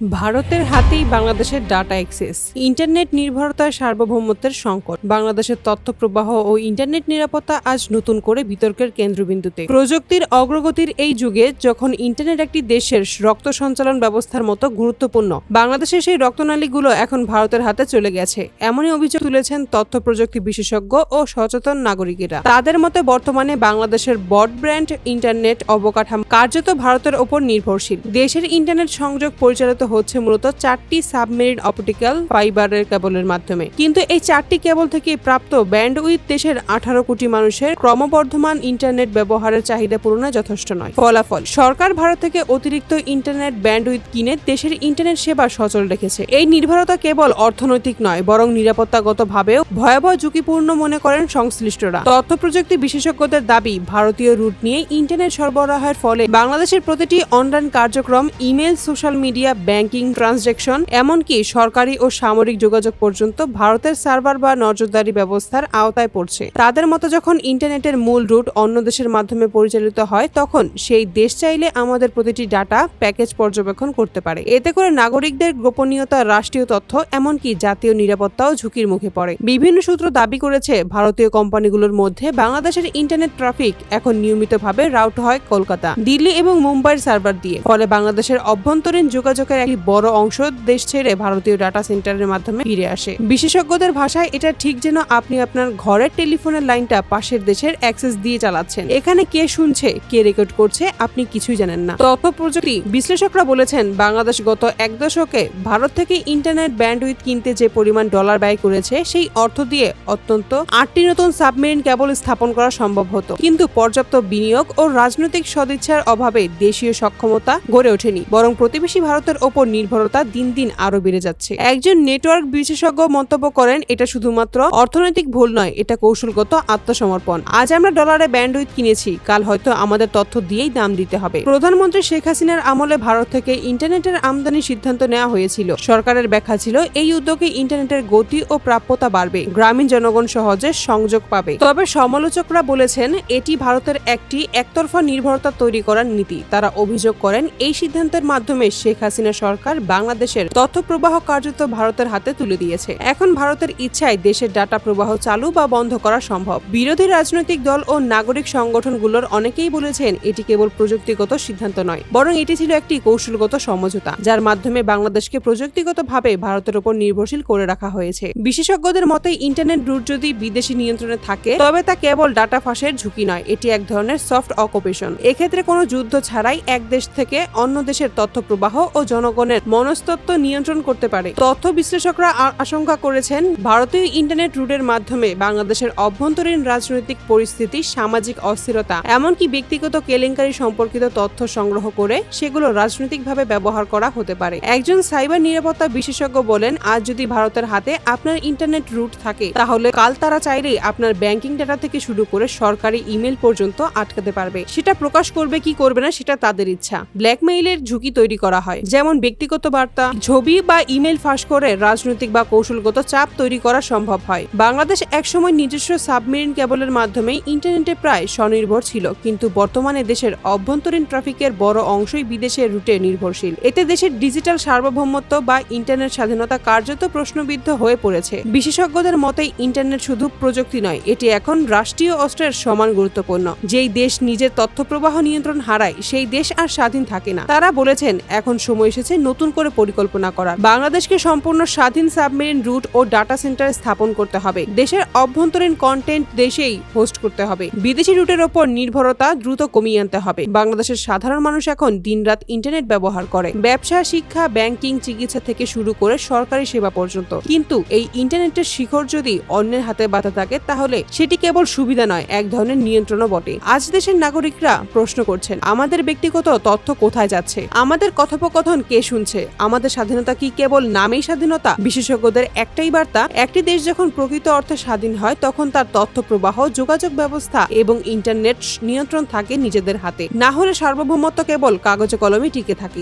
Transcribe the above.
ভারতের হাতেই বাংলাদেশের ডাটা অ্যাক্সেস, ইন্টারনেট নির্ভরতার সার্বভৌমত্বের সংকট, বাংলাদেশের তথ্য প্রবাহ ও ইন্টারনেট নিরাপত্তা আজ নতুন করে বিতর্কের কেন্দ্রবিন্দুতে। প্রযুক্তির অগ্রগতির এই যুগে যখন ইন্টারনেট একটি দেশের রক্ত সঞ্চালন ব্যবস্থার মতো গুরুত্বপূর্ণ, বাংলাদেশের সেই রক্তনালীগুলো এখন ভারতের হাতে চলে গেছে, এমনই অভিযোগ তুলেছেন তথ্য প্রযুক্তি বিশেষজ্ঞ ও সচেতন নাগরিকেরা। তাদের মতে বর্তমানে বাংলাদেশের ব্রডব্যান্ড ইন্টারনেট অবকাঠামো কার্যত ভারতের ওপর নির্ভরশীল। দেশের ইন্টারনেট সংযোগ পরিচালিত হচ্ছে মূলত 4টি সাবমেরিন অপটিক্যাল ফাইবারের কেবলের মাধ্যমে, কিন্তু এই 4টি কেবল থেকে প্রাপ্ত ব্যান্ডউইথ দেশের 18 কোটি মানুষের ক্রমবর্ধমান ইন্টারনেট ব্যবহারের চাহিদা পূরণে যথেষ্ট নয়। ফলাফল, সরকার ভারত থেকে অতিরিক্ত ইন্টারনেট ব্যান্ডউইথ কিনে দেশের ইন্টারনেট সেবা সচল রেখেছে। এই নির্ভরতা কেবল অর্থনৈতিক নয়, বরং নিরাপত্তাগতভাবেও ভয়াবহ ঝুঁকিপূর্ণ মনে করেন সংশ্লিষ্টরা। তথ্য প্রযুক্তি বিশেষজ্ঞদের দাবি, ভারতীয় রুট নিয়ে ইন্টারনেট সরবরাহের ফলে বাংলাদেশের প্রতিটি অনলাইন কার্যক্রম, email, social media, banking transaction, এমনকি সরকারি ও সামরিক যোগাযোগ পর্যন্ত ভারতের সার্ভার বা নজরদারি ব্যবস্থার আওতায় পড়ছে। তাদের মতো যখন ইন্টারনেটের মূল রুট অন্য দেশের মাধ্যমে পরিচালিত হয়, তখন সেই দেশ চাইলে আমাদের প্রতিটি ডাটা প্যাকেজ পর্যবেক্ষণ করতে পারে। এতে করে নাগরিকদের গোপনীয়তা, রাষ্ট্রীয় তথ্য, এমনকি জাতীয় নিরাপত্তাও ঝুঁকির মুখে পড়ে। বিভিন্ন সূত্র দাবি করেছে, ভারতীয় কোম্পানিগুলোর মধ্যে বাংলাদেশের ইন্টারনেট ট্রাফিক এখন নিয়মিতভাবে রাউট হয় কলকাতা, দিল্লি এবং মুম্বাইয়ের সার্ভার দিয়ে। ফলে বাংলাদেশের অভ্যন্তরীণ যোগাযোগের একটি বড় অংশ দেশ ছেড়ে ভারতীয় ডাটা সেন্টারের মাধ্যমে ফিরে আসে। বিশেষজ্ঞদের ভাষায় এটা ঠিক যেন আপনি আপনার ঘরের টেলিফোনের লাইনটা পাশের দেশের অ্যাক্সেস দিয়ে চালাচ্ছেন। এখানে কে শুনছে, কে রেকর্ড করছে, আপনি কিছুই জানেন না। তথ্য প্রযুক্তি বিশ্লেষকরা বলেছেন, বাংলাদেশ গত এক দশকে ভারত থেকে ইন্টারনেট ব্যান্ডউইথ কিনতে যে পরিমাণ ডলার ব্যয় করেছে, সেই অর্থ দিয়ে অত্যন্ত 8টি নতুন সাবমেরিন কেবল স্থাপন করা সম্ভব হতো। কিন্তু পর্যাপ্ত বিনিয়োগ ও রাজনৈতিক সদিচ্ছার অভাবে দেশীয় সক্ষমতা গড়ে ওঠেনি, বরং প্রতিবেশী ভারতের ওপর নির্ভরতা দিন দিন আরো বেড়ে যাচ্ছে। একজন নেটওয়ার্ক বিশেষজ্ঞ মন্তব্য করেন, এটা শুধুমাত্র অর্থনৈতিক ভুল নয়, এটা কৌশলগত আত্মসমর্পণ। আজ আমরা ডলারে ব্যান্ডউইথ কিনেছি, কাল হয়তো আমাদের তথ্য দিয়েই দাম দিতে হবে। প্রধানমন্ত্রী শেখ হাসিনার আমলে ভারত থেকে ইন্টারনেটের আমদানির সিদ্ধান্ত নেওয়া হয়েছিল। সরকারের ব্যাখ্যা ছিল, এই উদ্যোগে ইন্টারনেটের গতি ও প্রাপ্যতা বাড়বে, গ্রামীণ জনগণ সহজে সংযোগ পাবে। তবে সমালোচকরা বলেছেন, এটি ভারতের একটি একতরফা নির্ভরতা তৈরি করার নীতি। তারা অভিযোগ করেন, এই সিদ্ধান্তের মাধ্যমে শেখ হাসিনা সরকার বাংলাদেশের তথ্য প্রবাহ কার্যত ভারতের হাতে তুলে দিয়েছে। এখন ভারতের ইচ্ছায় দেশের ডাটা প্রবাহ চালু বা বন্ধ করা সম্ভব। বিরোধী রাজনৈতিক দল ও নাগরিক সংগঠনগুলোর অনেকেই বলেছেন, এটি কেবল প্রযুক্তিগত সিদ্ধান্ত নয়, বরং এটি ছিল একটি কৌশলগত সমঝোতা, যার মাধ্যমে বাংলাদেশকে প্রযুক্তিগতভাবে ভারতের উপর নির্ভরশীল করে রাখা হয়েছে। বিশেষজ্ঞদের মতে, ইন্টারনেট রুট যদি বিদেশি নিয়ন্ত্রণে থাকে, তবে তা কেবল ডাটা ফাঁসের ঝুঁকি নয়, এটি এক ধরনের সফট অকুপেশন। এক্ষেত্রে কোনো যুদ্ধ ছাড়াই এক দেশ থেকে অন্য দেশের তথ্য প্রবাহ ও জনগণের মনস্তত্ত্ব নিয়ন্ত্রণ করতে পারে। তথ্য বিশ্লেষকরা আশঙ্কা করেছেন, ভারতীয় ইন্টারনেট রুটের মাধ্যমে বাংলাদেশের অভ্যন্তরীণ রাজনৈতিক পরিস্থিতি, সামাজিক অস্থিরতা, এমনকি ব্যক্তিগত কেলেঙ্কারি সম্পর্কিত তথ্য সংগ্রহ করে সেগুলো রাজনৈতিকভাবে ব্যবহার করা হতে পারে। একজন সাইবার নিরাপত্তা বিশেষজ্ঞ বলেন, আজ যদি ভারতের হাতে আপনার ইন্টারনেট রুট থাকে, তাহলে কাল তারা চাইলেই আপনার ব্যাংকিং ডাটা থেকে শুরু করে সরকারি ইমেল পর্যন্ত আটকাতে পারবে। সেটা প্রকাশ করবে কি করবে না, সেটা তাদের ইচ্ছা। ব্ল্যাকমেইলের ঝুঁকি তৈরি করা হয়, যেমন ব্যক্তিগত বার্তা, ছবি বা ইমেল ফাঁস করে রাজনৈতিক বা কৌশলগত চাপ তৈরি করা সম্ভব হয়। বাংলাদেশ একসময় নিজস্ব সাবমেরিন কেবলের মাধ্যমে ইন্টারনেটে প্রায় স্বনির্ভর ছিল, কিন্তু বর্তমানে দেশের অভ্যন্তরীণ ট্রাফিকের বড় অংশই বিদেশের রুটে নির্ভরশীল। এতে দেশের ডিজিটাল সার্বভৌমত্ব বা ইন্টারনেট স্বাধীনতা কার্যত প্রশ্নবিদ্ধ হয়ে পড়েছে। বিশেষজ্ঞদের মতে, ইন্টারনেট শুধু প্রযুক্তি নয়, এটি এখন রাষ্ট্রীয় অস্ত্রের সমান গুরুত্বপূর্ণ। যেই দেশ নিজের তথ্য প্রবাহ নিয়ন্ত্রণ হারায়, সেই দেশ আর স্বাধীন থাকে না। তারা বলেছেন, এখন সময় এসেছে নতুন করে পরিকল্পনা করার। বাংলাদেশকে সম্পূর্ণ স্বাধীন সাবমেরিন রুট ও ডাটা সেন্টার স্থাপন করতে হবে। দেশের অভ্যন্তরীণ কন্টেন্ট দেশেই হোস্ট করতে হবে। বিদেশি রুটের ওপর নির্ভরতা দ্রুত কমিয়ে আনতে হবে। বাংলাদেশের সাধারণ মানুষ এখন দিনরাত ইন্টারনেট ব্যবহার করে, ব্যবসা, শিক্ষা, ব্যাংকিং, চিকিৎসা থেকে শুরু করে সরকারি সেবা পর্যন্ত। কিন্তু এই ইন্টারনেটের শিখর যদি অন্যের হাতে বাঁধা থাকে, তাহলে সেটি কেবল সুবিধা নয়, এক ধরনের নিয়ন্ত্রণও বটে। আজ দেশের নাগরিকরা প্রশ্ন করছেন, আমাদের ব্যক্তিগত তথ্য কোথায় যাচ্ছে? আমাদের কথোপকথন কে শুনছে? আমাদের স্বাধীনতা কি কেবল নামেই স্বাধীনতা? বিশেষজ্ঞদের একটাই বার্তা, একটি দেশ যখন প্রকৃত অর্থে স্বাধীন হয়, তখন তার তথ্য প্রবাহ, যোগাযোগ ব্যবস্থা এবং ইন্টারনেট নিয়ন্ত্রণ থাকে নিজেদের হাতে। না হলে সার্বভৌমত্ব কেবল কাগজে কলমে টিকে থাকে।